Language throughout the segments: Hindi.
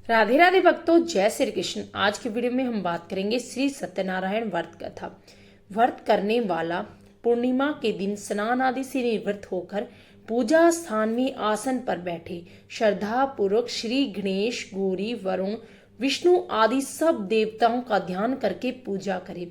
राधे राधे भक्तों, जय श्री कृष्ण। आज की वीडियो में हम बात करेंगे श्री सत्यनारायण व्रत कथा। व्रत करने वाला पूर्णिमा के दिन स्नान आदि से निवृत्त होकर पूजा स्थान में आसन पर बैठे श्रद्धा पूर्वक श्री गणेश, गौरी, वरुण, विष्णु आदि सब देवताओं का ध्यान करके पूजा करे।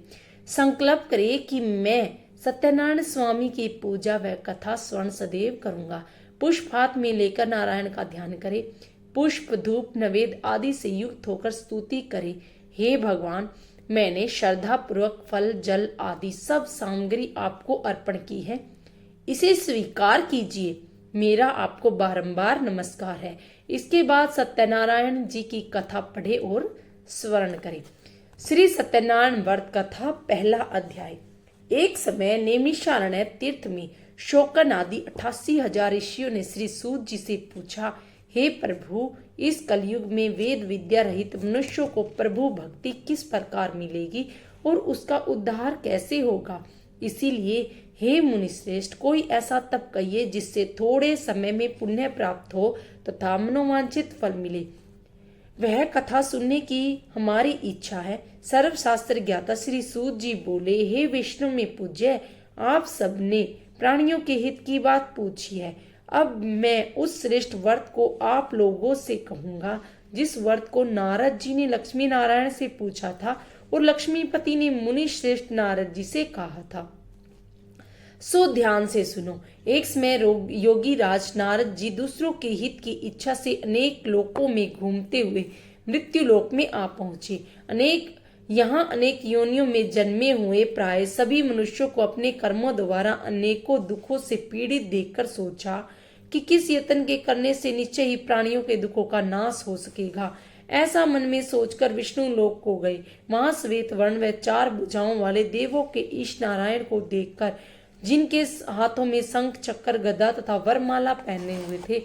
संकल्प करे कि मैं सत्यनारायण स्वामी की पूजा व कथा स्वर्ण सदैव करूंगा। पुष्प हाथ में लेकर नारायण का ध्यान करे। पुष्प, धूप, नवेद आदि से युक्त होकर स्तुति करे। हे भगवान, मैंने श्रद्धा पूर्वक फल, जल आदि सब सामग्री आपको अर्पण की है, इसे स्वीकार कीजिए। मेरा आपको बारंबार नमस्कार है। इसके बाद सत्यनारायण जी की कथा पढ़े और स्मरण करें। श्री सत्यनारायण व्रत कथा, पहला अध्याय। एक समय नैमिषारण्य तीर्थ में शौनक आदि 88,000 ऋषियों ने श्री सूत जी से पूछा, हे प्रभु, इस कलयुग में वेद विद्या रहित मनुष्यों को प्रभु भक्ति किस प्रकार मिलेगी और उसका उद्धार कैसे होगा? इसीलिए हे मुनिश्रेष्ठ, कोई ऐसा तप कहिए जिससे थोड़े समय में पुण्य प्राप्त हो तथा मनोवांछित फल मिले। वह कथा सुनने की हमारी इच्छा है। सर्वशास्त्र ज्ञाता श्री सूत जी बोले, हे विष्णु में पूज्य, आप सबने प्राणियों के हित की बात पूछी है। अब मैं उस श्रेष्ठ व्रत को आप लोगों से कहूंगा जिस व्रत को नारद जी ने लक्ष्मी नारायण से पूछा था और लक्ष्मीपति ने मुनि श्रेष्ठ नारद जी से कहा था। सो ध्यान से सुनो। एक समय योगी राज नारद जी दूसरों के हित की इच्छा से अनेक लोकों में घूमते हुए मृत्यु लोक में आ पहुंचे। अनेक योनियों में जन्मे हुए प्राय सभी मनुष्यों को अपने कर्मों द्वारा अनेकों दुखों से पीड़ित देखकर सोचा कि किस यत्न के करने से निश्चय ही प्राणियों के दुखों का नाश हो सकेगा। ऐसा मन में सोचकर विष्णु लोक को गए। वहां श्वेत वर्ण व 4 भुजाओं वाले देवों के ईश नारायण को देखकर, जिनके हाथों में शंख, चक्र, गदा तथा वरमाला पहने हुए थे,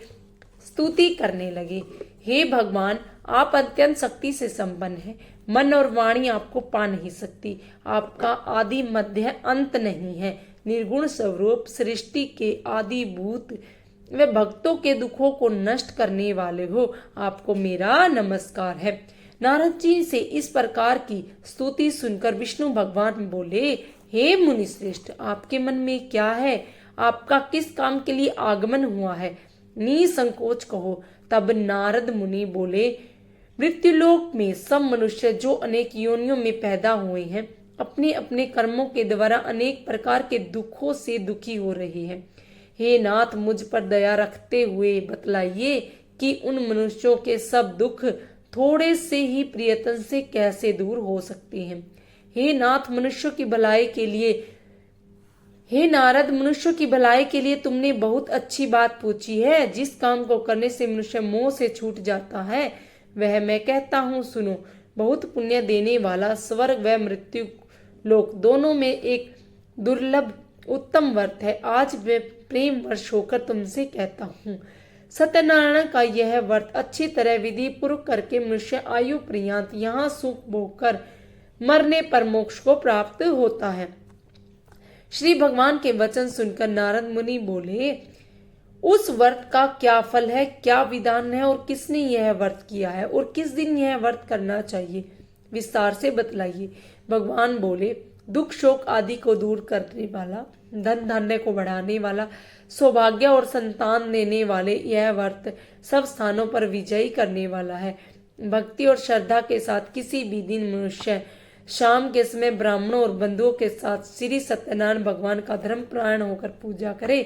स्तुति करने लगे। हे भगवान, आप अत्यंत शक्ति से संपन्न हैं। मन और वाणी आपको पा नहीं सकती। आपका आदि मध्य अंत नहीं है। निर्गुण स्वरूप, सृष्टि के आदि भूत वे भक्तों के दुखों को नष्ट करने वाले हो। आपको मेरा नमस्कार है। नारद जी से इस प्रकार की स्तुति सुनकर विष्णु भगवान बोले, हे मुनिश्रेष्ठ, आपके मन में क्या है? आपका किस काम के लिए आगमन हुआ है? निसंकोच कहो। तब नारद मुनि बोले, मृत्युलोक में सब मनुष्य जो अनेक योनियों में पैदा हुए हैं, अपने अपने कर्मों के द्वारा अनेक प्रकार के दुखों से दुखी हो रहे हैं। हे नाथ, मुझ पर दया रखते हुए बतलाइए कि उन मनुष्यों के सब दुख थोड़े से ही प्रियतम से कैसे दूर हो सकते हैं। हे नाथ, मनुष्यों की भलाई के लिए हे नारद, मनुष्यों की भलाई के लिए तुमने बहुत अच्छी बात पूछी है। जिस काम को करने से मनुष्य मोह से छूट जाता है, वह मैं कहता हूँ, सुनो। बहुत पुण्य देने वाला स्वर्ग व मृत्यु लोक दोनों में एक दुर्लभ उत्तम व्रत है। आज मैं प्रेम वर्ष होकर तुमसे कहता हूँ, सत्यनारायण का यह व्रत अच्छी तरह विधि पूर्वक करके मनुष्य आयु पर्यंत यहाँ सुख भोग कर मरने पर मोक्ष को प्राप्त होता है। श्री भगवान के वचन सुनकर नारद मुनि बोले, उस व्रत का क्या फल है, क्या विधान है और किसने यह व्रत किया है और किस दिन यह व्रत करना चाहिए, विस्तार से बतलाइए। भगवान बोले, दुख शोक आदि को दूर करने वाला, धन धान्य को बढ़ाने वाला, सौभाग्य और संतान देने वाले यह व्रत सब स्थानों पर विजयी करने वाला है। भक्ति और श्रद्धा के साथ किसी भी दिन मनुष्य शाम के समय ब्राह्मणों और बंधुओं के साथ श्री सत्यनारायण भगवान का धर्म प्राण होकर पूजा करे।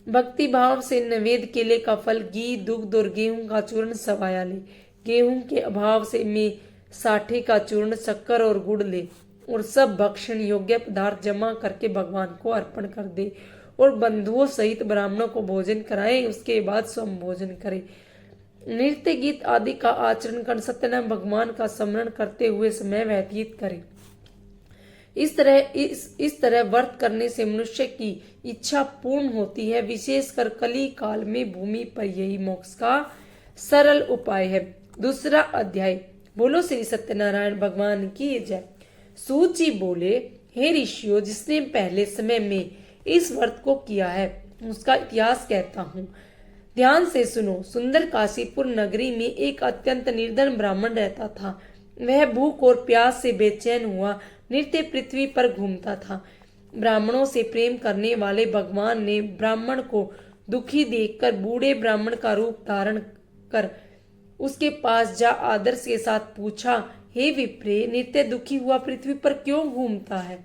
भक्ति भाव से नैवेद्य केले का फल, घी, दुग्ध और गेहूं का चूर्ण सवाया ले। गेहूं के अभाव से में साठे का चूर्ण, शक्कर और गुड़ ले और सब भक्षण योग्य पदार्थ जमा करके भगवान को अर्पण कर दे और बंधुओं सहित ब्राह्मणों को भोजन कराए। उसके बाद स्वयं भोजन करे। नृत्य गीत आदि का आचरण कर सत्यनारायण भगवान का स्मरण करते हुए समय व्यतीत करे। इस तरह व्रत करने से मनुष्य की इच्छा पूर्ण होती है। विशेषकर कली काल में भूमि पर यही मोक्ष का सरल उपाय है। दूसरा अध्याय। बोलो श्री सत्यनारायण भगवान की जय। सूत जी बोले, हे ऋषियों, जिसने पहले समय में इस व्रत को किया है उसका इतिहास कहता हूँ। ध्यान से सुनो। सुंदर काशीपुर नगरी में एक अत्यंत निर्धन ब्राह्मण रहता था। वह भूख और प्यास से बेचैन हुआ नित्य पृथ्वी पर घूमता था। ब्राह्मणों से प्रेम करने वाले भगवान ने ब्राह्मण को दुखी देखकर बूढ़े ब्राह्मण का रूप धारण कर उसके पास जा आदर के साथ पूछा, हे विप्रे, नित्य दुखी हुआ पृथ्वी पर क्यों घूमता है?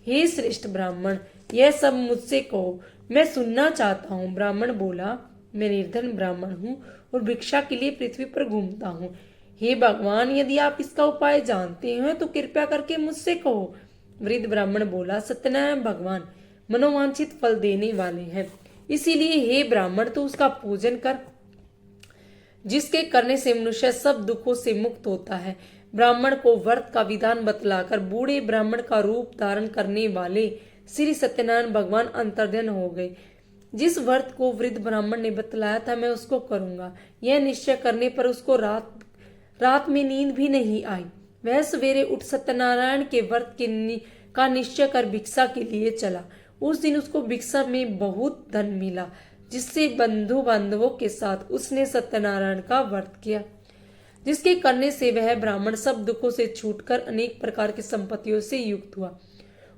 हे श्रेष्ठ ब्राह्मण, यह सब मुझसे कहो, मैं सुनना चाहता हूँ। ब्राह्मण बोला, मैं निर्धन ब्राह्मण हूँ और भिक्षा के लिए पृथ्वी पर घूमता हूँ। हे भगवान, यदि आप इसका उपाय जानते हैं तो कृपया करके मुझसे कहो। वृद्ध ब्राह्मण बोला, सत्यनारायण भगवान मनोवांछित फल देने वाले हैं, इसीलिए हे ब्राह्मण तो उसका पूजन कर, जिसके करने से मनुष्य सब दुखों से मुक्त होता है। ब्राह्मण को व्रत का विधान बतलाकर बूढ़े ब्राह्मण का रूप धारण करने वाले श्री सत्यनारायण भगवान अंतर्ध्यान हो गए। जिस व्रत को वृद्ध ब्राह्मण ने बतलाया था मैं उसको करूंगा, यह निश्चय करने पर उसको रात में नींद भी नहीं आई। वह सवेरे उठ सत्यनारायण के व्रत का निश्चय कर भिक्षा के लिए चला। उस दिन उसको भिक्षा में बहुत धन मिला, जिससे बंधु बांधवों के साथ उसने सत्यनारायण का व्रत किया, जिसके करने से वह ब्राह्मण सब दुखों से छूटकर अनेक प्रकार की संपत्तियों से युक्त हुआ।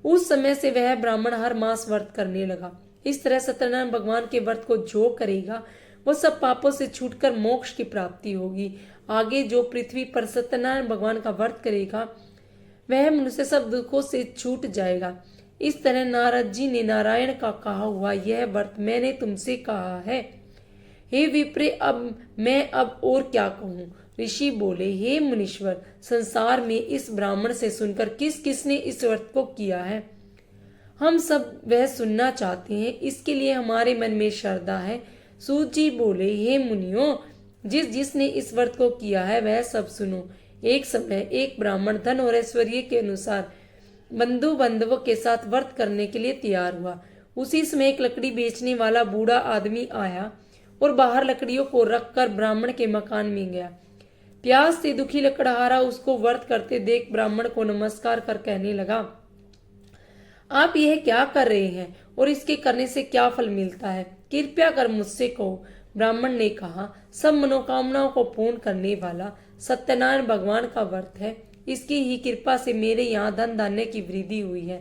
उस समय से वह ब्राह्मण हर मास व्रत करने लगा। इस तरह सत्यनारायण भगवान के व्रत को जो करेगा वह सब पापों से छूटकर मोक्ष की प्राप्ति होगी। आगे जो पृथ्वी पर सत्यनारायण भगवान का व्रत करेगा वह मनुष्य सब दुखों से छूट जाएगा। इस तरह नारद जी ने नारायण का कहा हुआ यह व्रत मैंने तुमसे कहा है। हे विप्रे, मैं अब और क्या कहूँ? ऋषि बोले, हे मुनीश्वर, संसार में इस ब्राह्मण से सुनकर किस किसने इस व्रत को किया है, हम सब वह सुनना चाहते हैं। इसके लिए हमारे मन में श्रद्धा है। सूत जी बोले, हे मुनियों, जिसने इस व्रत को किया है वह सब सुनो। एक समय एक ब्राह्मण धन और ऐश्वर्य के अनुसार बंधु बांधवों के साथ व्रत करने के लिए तैयार हुआ। उसी समय एक लकड़ी बेचने वाला बूढ़ा आदमी आया और बाहर लकड़ियों को रखकर ब्राह्मण के मकान में गया। प्यास से दुखी लकड़हारा उसको व्रत करते देख ब्राह्मण को नमस्कार कर कहने लगा, आप यह क्या कर रहे हैं और इसके करने से क्या फल मिलता है? कृपया कर मुझसे कहो। ब्राह्मण ने कहा, सब मनोकामनाओं को पूर्ण करने वाला सत्यनारायण भगवान का व्रत है। इसकी ही कृपा से मेरे यहाँ धन धान्य की वृद्धि हुई है।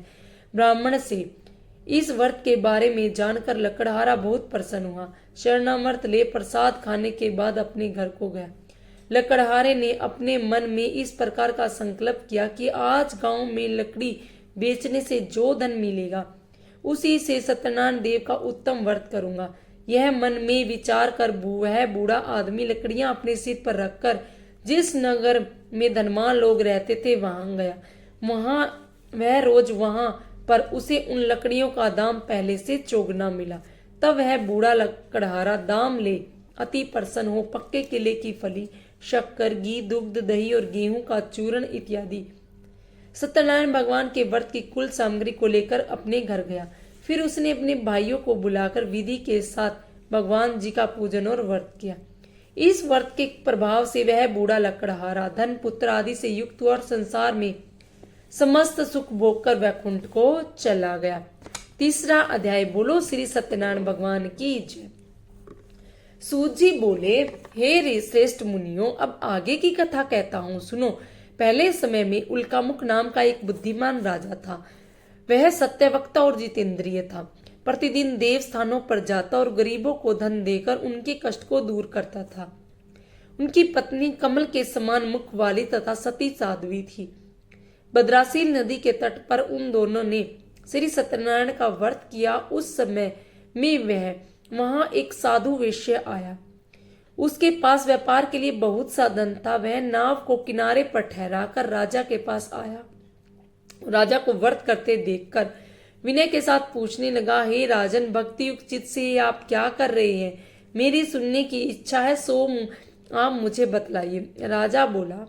ब्राह्मण से इस व्रत के बारे में जानकर लकड़हारा बहुत प्रसन्न हुआ। शरणामृत ले प्रसाद खाने के बाद अपने घर को गया। लकड़हारे ने अपने मन में इस प्रकार का संकल्प किया कि आज गांव में लकड़ी बेचने से जो धन मिलेगा उसी से सत्यनारायण देव का उत्तम व्रत करूंगा। यह मन में विचार कर वह बूढ़ा आदमी लकड़ियां अपने सिर पर रखकर जिस नगर में धनवान लोग रहते थे वहां गया। वह रोज वहां पर उसे उन लकड़ियों का दाम पहले से चौगुना मिला। तब वह बूढ़ा लकड़हारा दाम ले अति प्रसन्न हो पक्के केले की फली, शक्कर, घी, दुग्ध, दही और गेहूं का चूर्ण इत्यादि सत्यनारायण भगवान के व्रत की कुल सामग्री को लेकर अपने घर गया। फिर उसने अपने भाइयों को बुलाकर विधि के साथ भगवान जी का पूजन और व्रत किया। इस व्रत के प्रभाव से वह बूढ़ा लकड़हारा धन पुत्र आदि से युक्त हुआ और संसार में समस्त सुख भोग कर वैकुंठ को चला गया। तीसरा अध्याय। बोलो श्री सत्यनारायण भगवान की जय। सूत जी बोले, हे श्रेष्ठ मुनियों, अब आगे की कथा कहता हूँ, सुनो। पहले समय में उल्कामुख नाम का एक बुद्धिमान राजा था। वह सत्यवक्ता और जितेंद्रिय था। प्रतिदिन देव स्थानों पर जाता और गरीबों को धन देकर उनके कष्ट को दूर करता था। उनकी पत्नी कमल के समान मुख वाली तथा सती साध्वी थी। भद्रासील नदी के तट पर उन दोनों ने श्री सत्यनारायण का व्रत किया। उस समय में वह वहां एक साधु वेश्य आया। उसके पास व्यापार के लिए बहुत सा धन था। वह नाव को किनारे पर ठहराकर राजा के पास आया। राजा को व्रत करते देखकर विनय के साथ पूछने लगा, हे राजन, भक्ति युक्त चित्त से आप क्या कर रहे हैं? मेरी सुनने की इच्छा है, सो आप मुझे बतलाइए। राजा बोला,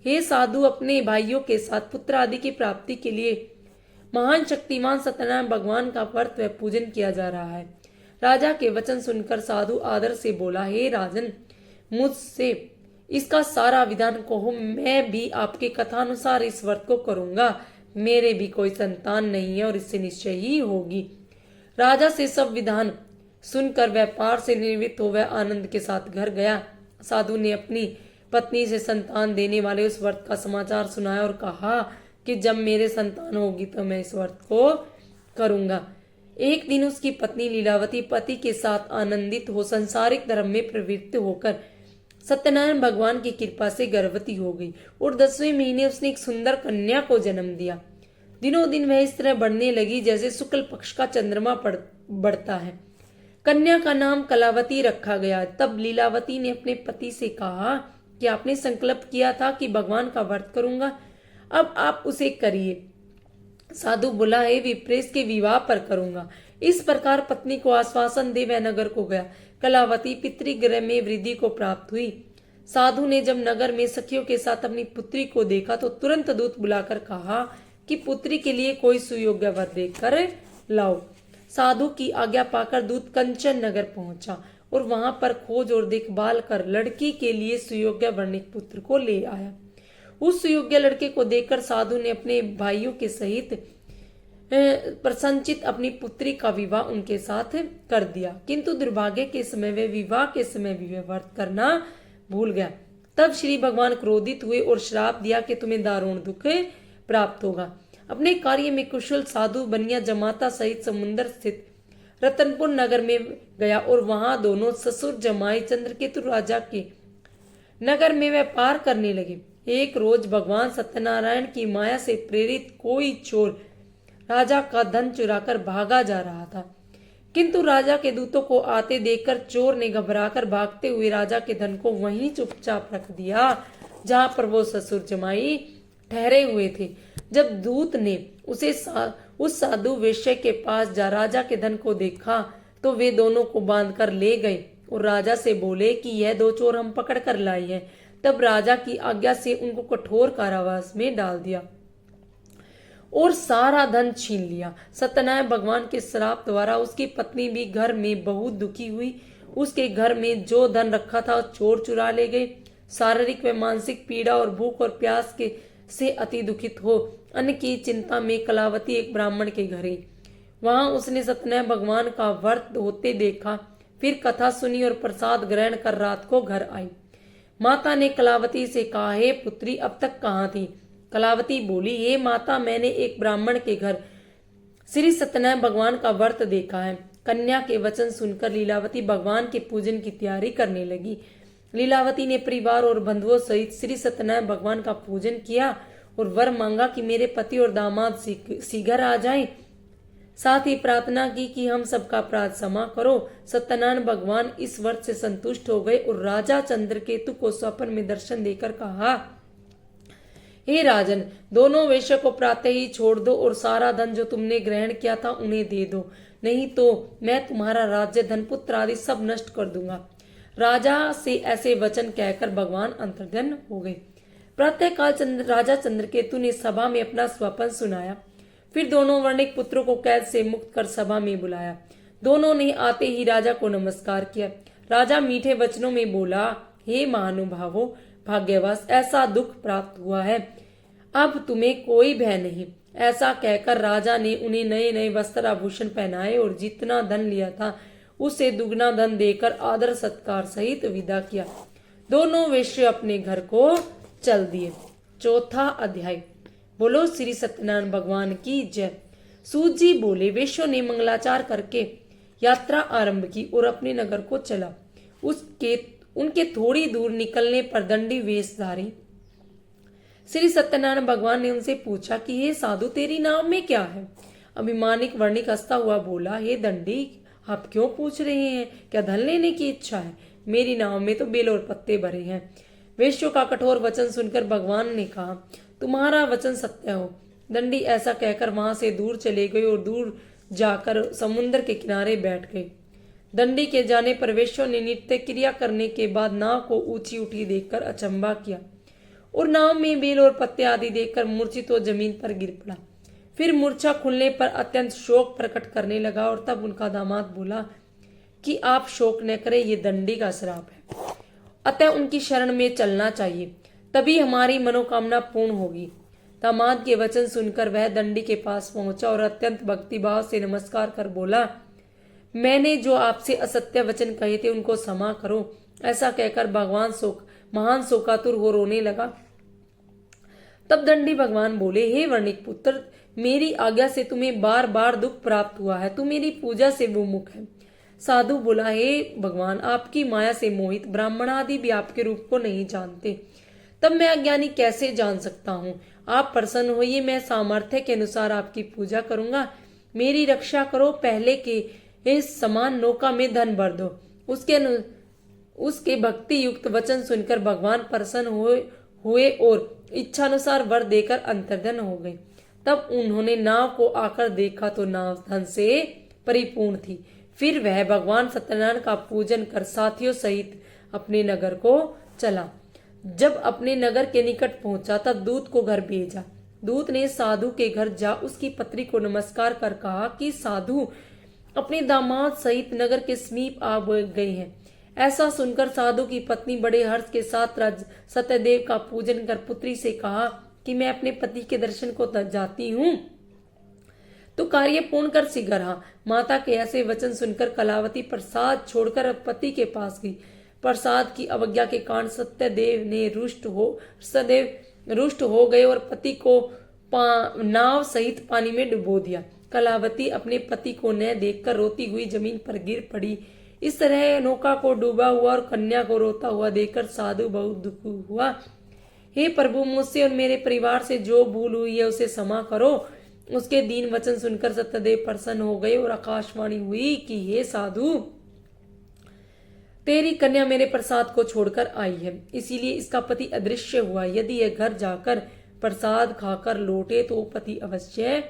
हे साधु, अपने भाइयों के साथ पुत्र आदि की प्राप्ति के लिए महान शक्तिमान सत्यनारायण भगवान का व्रत व पूजन किया जा रहा है। राजा के वचन सुनकर साधु आदर से बोला, हे राजन, मुझसे इसका सारा विधान कहो, मैं भी आपके कथानुसार इस व्रत को करूंगा। मेरे भी कोई संतान नहीं है और इससे निश्चय ही होगी। राजा से सब विधान सुनकर व्यापार से निवृत्त हो वह आनंद के साथ घर गया। साधु ने अपनी पत्नी से संतान देने वाले उस व्रत का समाचार सुनाया और कहा कि जब मेरे संतान होगी तो मैं इस व्रत को करूंगा। एक दिन उसकी पत्नी लीलावती पति के साथ आनंदित हो संसारिक धर्म में प्रवृत्त होकर सत्यनारायण भगवान की कृपा से गर्भवती हो गई और 10वें महीने उसने एक सुंदर कन्या को जन्म दिया। दिनों दिन वह इस तरह बढ़ने लगी जैसे शुक्ल पक्ष का चंद्रमा बढ़ता है। कन्या का नाम कलावती रखा गया। तब लीलावती ने अपने पति से कहा कि आपने संकल्प किया था कि भगवान का व्रत करूंगा, अब आप उसे करिए। साधु बोला, हे विप्रेश के विवाह पर करूंगा। इस प्रकार पत्नी को आश्वासन दे वह नगर को गया। कलावती पितृगृह में वृद्धि को प्राप्त हुई। साधु ने जब नगर में सखियों के साथ अपनी पुत्री को देखा तो तुरंत दूत बुलाकर कहा कि पुत्री के लिए कोई सुयोग्य वर देखकर लाओ। साधु की आज्ञा पाकर दूत कंचन नगर पहुंचा और वहां पर खोज और देखभाल कर लड़की के लिए सुयोग्य वर्णिक पुत्र को ले आया। उस सुयोग्य लड़के को देखकर साधु ने अपने भाइयों के सहित प्रसन्नचित अपनी पुत्री का विवाह उनके साथ कर दिया, किंतु दुर्भाग्य के समय वे विवाह के समय भी व्रत करना भूल गया। तब श्री भगवान क्रोधित हुए और श्राप दिया कि तुम्हें दारुण दुख प्राप्त होगा। अपने कार्य में कुशल साधु बनिया जमाता सहित समुद्र स्थित रतनपुर नगर में गया और वहां दोनों ससुर जमाई चंद्रकेतु राजा के नगर में व्यापार करने लगे। एक रोज भगवान सत्यनारायण की माया से प्रेरित कोई चोर राजा का धन चुराकर भागा जा रहा था, किंतु राजा के दूतों को आते देखकर चोर ने घबराकर भागते हुए राजा के धन को वहीं चुपचाप रख दिया जहां पर वो ससुर जमाई ठहरे हुए थे। जब दूत ने उस साधु वेश्या के पास जा राजा के धन को देखा तो वे दोनों को बांधकर ले गए और राजा से बोले कि यह दो चोर हम पकड़ कर लाए हैं। तब राजा की आज्ञा से उनको कठोर कारावास में डाल दिया और सारा धन छीन लिया। सत्यनारायण भगवान के श्राप द्वारा उसकी पत्नी भी घर में बहुत दुखी हुई। उसके घर में जो धन रखा था चोर चुरा ले गए। शारीरिक व मानसिक पीड़ा और भूख और प्यास के से अति दुखित हो अन्न की चिंता में कलावती एक ब्राह्मण के घर गई। वहां उसने सत्यनारायण भगवान का व्रत होते देखा, फिर कथा सुनी और प्रसाद ग्रहण कर रात को घर आई। माता ने कलावती से कहा, हे पुत्री अब तक कहाँ थी? कलावती बोली, हे माता, मैंने एक ब्राह्मण के घर श्री सत्यनारायण भगवान का व्रत देखा है। कन्या के वचन सुनकर लीलावती भगवान के पूजन की तैयारी करने लगी। लीलावती ने परिवार और बंधुओं सहित श्री सत्यनारायण भगवान का पूजन किया और वर मांगा कि मेरे पति और दामाद शीघ्र आ जाएं। साथ ही प्रार्थना की कि हम सबका अपराध क्षमा करो। सत्यनारायण भगवान इस व्रत से संतुष्ट हो गए और राजा चंद्रकेतु को स्वप्न में दर्शन देकर कहा, हे राजन, दोनों वेश्या को प्रातः ही छोड़ दो और सारा धन जो तुमने ग्रहण किया था उन्हें दे दो, नहीं तो मैं तुम्हारा राज्य, धन, पुत्र आदि सब नष्ट कर दूंगा। राजा से ऐसे वचन कहकर भगवान अंतर्ध्यान हो गए। प्रातःकाल राजा चंद्रकेतु ने सभा में अपना स्वप्न सुनाया। फिर दोनों वर्णिक पुत्रों को कैद से मुक्त कर सभा में बुलाया। दोनों ने आते ही राजा को नमस्कार किया। राजा मीठे वचनों में बोला, हे महानुभावों, भाग्यवश ऐसा दुख प्राप्त हुआ है, अब तुम्हें कोई भय नहीं। ऐसा कहकर राजा ने उन्हें नए नए वस्त्र आभूषण पहनाए और जितना धन लिया था उसे दुगना धन देकर आदर सत्कार सहित विदा किया। दोनों वेश्या अपने घर को चल दिए। चौथा अध्याय। बोलो श्री सत्यनारायण भगवान की जय। सूत जी बोले, वेश्यों ने मंगलाचार करके यात्रा आरंभ की और अपने नगर को चला। उनके थोड़ी दूर निकलने पर दंडी वेशधारी श्री सत्यनारायण भगवान ने उनसे पूछा कि हे साधु, तेरी नाव में क्या है? अभिमानिक वर्णिक हंसता हुआ बोला, हे दंडी, आप क्यों पूछ रहे हैं? क्या धन लेने की इच्छा है? मेरी नाव में तो बेल और पत्ते भरे हैं। वेश्यों का कठोर वचन सुनकर भगवान ने कहा, तुम्हारा वचन सत्य हो। दंडी ऐसा कहकर वहां से दूर चले गए और दूर जाकर समुद्र के किनारे बैठ गए। दंडी के जाने पर वेश्यों ने नित्य क्रिया करने के बाद नाव को ऊंची उठी देखकर अचंबा किया और नाव में बेल और पत्ते आदि देखकर मूर्छित हो जमीन पर गिर पड़ा। फिर मूर्छा खुलने पर अत्यंत शोक प्रकट करने लगा और तब उनका दामाद बोला कि आप शोक न करें, ये दंडी का श्राप है, अतः उनकी शरण में चलना चाहिए, तभी हमारी मनोकामना पूर्ण होगी। दामाद के वचन सुनकर वह दंडी के पास पहुंचा और अत्यंत भक्तिभाव से नमस्कार कर बोला, मैंने जो आपसे असत्य वचन कहे थे उनको क्षमा करो। ऐसा कहकर भगवान महान शोकातुर हो रोने लगा। तब दंडी भगवान बोले, हे वर्णिक पुत्र, मेरी आज्ञा से तुम्हें बार बार दुख प्राप्त हुआ है, तू मेरी पूजा से विमुख है। साधु बोला, हे भगवान, आपकी माया से मोहित ब्राह्मण आदि भी आपके रूप को नहीं जानते, तब मैं अज्ञानी कैसे जान सकता हूँ। आप प्रसन्न होइए, मैं सामर्थ्य के अनुसार आपकी पूजा करूंगा। मेरी रक्षा करो। पहले के इस समान नौका में धन भर दो। उसके भक्ति युक्त वचन सुनकर भगवान प्रसन्न हुए और इच्छानुसार वर देकर अंतर्धन हो गए। तब उन्होंने नाव को आकर देखा तो नाव धन से परिपूर्ण थी। फिर वह भगवान सत्यनारायण का पूजन कर साथियों सहित अपने नगर को चला। जब अपने नगर के निकट पहुंचा तब दूत को घर भेजा। दूत ने साधु के घर जा उसकी पत्नी को नमस्कार कर कहा कि साधु अपने दामाद सहित नगर के समीप आ गए हैं। ऐसा सुनकर साधु की पत्नी बड़े हर्ष के साथ सत्यदेव का पूजन कर पुत्री से कहा कि मैं अपने पति के दर्शन को जाती हूँ, तो कार्य पूर्ण कर शीघ्र आ। माता के ऐसे वचन सुनकर कलावती प्रसाद छोड़कर पति के पास गई। प्रसाद की अवज्ञा के कारण सत्यदेव रुष्ट हो गए और पति को नाव सहित पानी में डुबो दिया। कलावती अपने पति को न देखकर रोती हुई जमीन पर गिर पड़ी। इस तरह नौका को डूबा हुआ और कन्या को रोता हुआ देखकर साधु बहुत दुखी हुआ। हे प्रभु, मुझसे और मेरे परिवार से जो भूल हुई है उसे क्षमा करो। उसके दीन वचन सुनकर सत्यदेव प्रसन्न हो गए और आकाशवाणी हुई कि हे साधु, तेरी कन्या मेरे प्रसाद को छोड़कर आई है, इसीलिए इसका पति अदृश्य हुआ। यदि यह घर जाकर प्रसाद खाकर लौटे तो पति अवश्य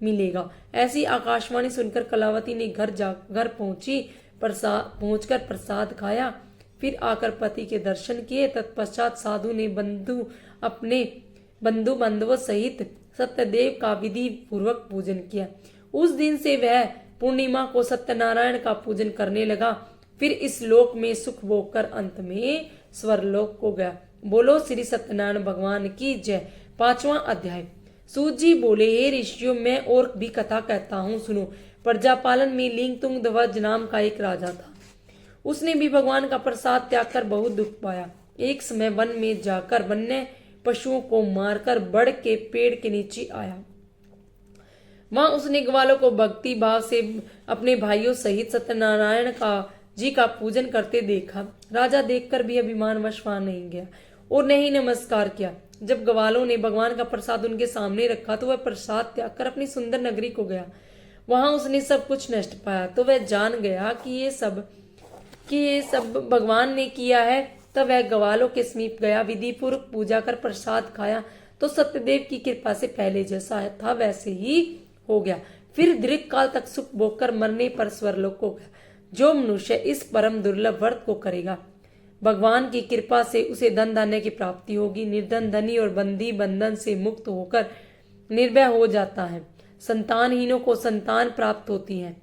मिलेगा। ऐसी आकाशवाणी सुनकर कलावती ने घर पहुंचकर प्रसाद खाया। फिर आकर पति के दर्शन किए। तत्पश्चात साधु ने अपने बंधु बांधवों सहित सत्यदेव का विधि पूर्वक पूजन किया। उस दिन से वह पूर्णिमा को सत्यनारायण का पूजन करने लगा। फिर इस लोक में सुख भोग कर अंत में स्वर्लोक को गया। बोलो श्री सत्यनारायण भगवान की जय। 5वां अध्याय। सूत जी बोले, हे ऋषियों, मैं और भी कथा कहता हूँ, सुनो। प्रजापालन में लिंगतुंग ध्वज नाम का एक राजा था। उसने भी भगवान का प्रसाद त्याग कर बहुत दुख पाया। एक समय वन में जाकर वन्य पशुओं को मारकर बड़ के पेड़ के नीचे आया। वहां उसने ग्वालों को भक्ति भाव से अपने भाइयों सहित सत्यनारायण जी का पूजन करते देखा। राजा देखकर भी अभिमानवश वहां नहीं गया और न ही नमस्कार किया। जब ग्वालों ने भगवान का प्रसाद उनके सामने रखा तो वह प्रसाद त्याग कर अपनी सुंदर नगरी को गया। वहां उसने सब कुछ नष्ट पाया तो वह जान गया कि ये सब भगवान ने किया है। तब वह ग्वालों के समीप गया, विधि पूर्वक पूजा कर प्रसाद खाया तो सत्यदेव की कृपा से पहले जैसा था वैसे ही हो गया। फिर दीर्घ काल तक सुख भोग कर मरने पर स्वर्लोक को गया। जो मनुष्य इस परम दुर्लभ व्रत को करेगा, भगवान की कृपा से उसे धन धान्य की प्राप्ति होगी। निर्धन धनी और बंदी बंधन से मुक्त होकर निर्भय हो जाता है। संतानहीनों को संतान प्राप्त होती है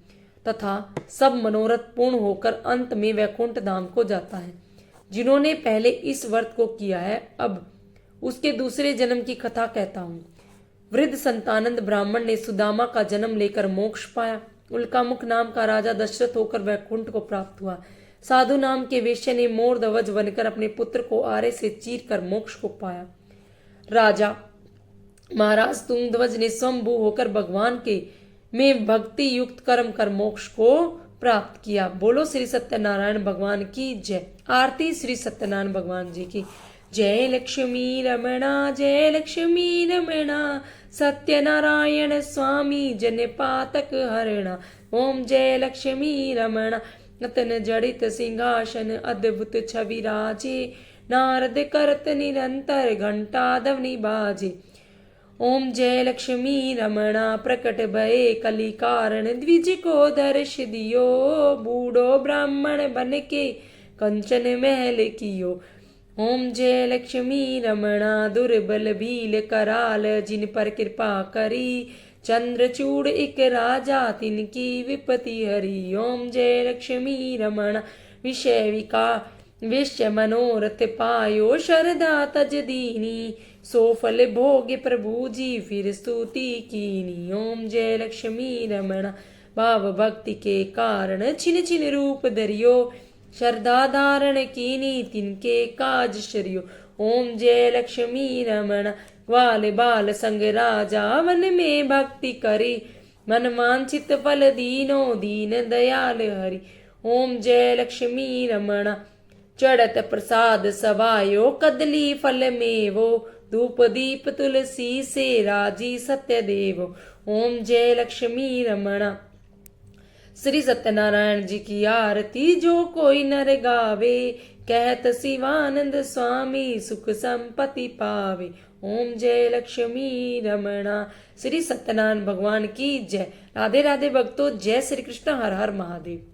तथा सब मनोरथ पूर्ण होकर अंत में वैकुंठ धाम को जाता है। जिन्होंने पहले इस व्रत को किया है, अब उसके दूसरे जन्म की कथा कहता हूँ। वृद्ध संतानंद ब्राह्मण ने सुदामा का जन्म लेकर मोक्ष पाया। उल्कामुख नाम का राजा दशरथ होकर वैकुंठ को प्राप्त हुआ। साधु नाम के वेश्य ने मोर ध्वज बनकर अपने पुत्र को आरे से चीर कर मोक्ष को पाया। राजा महाराज तुंगध्वज ने स्वयंभू होकर भगवान के में भक्ति युक्त कर्म कर मोक्ष को प्राप्त किया। बोलो श्री सत्यनारायण भगवान की जय। आरती श्री सत्यनारायण भगवान जी की। जय लक्ष्मी रमणा, जय लक्ष्मी रमणा, सत्यनारायण स्वामी जन पातक हरणा। ओम जय लक्ष्मी रमणा, रतन जड़ित सिंहासन अद्भुत छवि राजे, नारद करत निरंतर घंटा ध्वनि बाजे। ओम जय लक्ष्मी रमणा, प्रकट भये कली कारण, द्विज को दर्श दियो, बूढ़ो ब्राह्मण बन के कंचन महल कियो। ओम जय लक्ष्मी रमणा, दुर्बल भील कराल, जिन पर कृपा करी, चंद्रचूड़ एक राजा तिनकी विपति हरी। ओम जय लक्ष्मी रमणा, विषय मनोरथ पायो, शरदा तज दीनी, सो फल भोग प्रभु जी फिर स्तुति कीनी। ओम जय लक्ष्मी रमणा, भाव भक्ति के कारण छिन छिन रूप धरियो, श्रद्धा धारण कीनी तिनके काज शरियो। ओम जय लक्ष्मी रमण ग्वाल बाल संग राजा, वन में भक्ति करी मन वांछित फल दीनो, दीन दयाल हरि। ओम जय लक्ष्मी रमण चढ़त प्रसाद सवायो, कदली फल मेवो, धूप दीप तुलसी से राजी सत्य देवो। ओम जय लक्ष्मी रमण श्री सत्यनारायण जी की आरती जो कोई नर गावे, कहत शिवानंद स्वामी सुख संपत्ति पावे। ओम जय लक्ष्मी रमणा। श्री सत्यनारायण भगवान की जय। राधे राधे भक्तों, जय श्री कृष्ण, हर हर महादेव।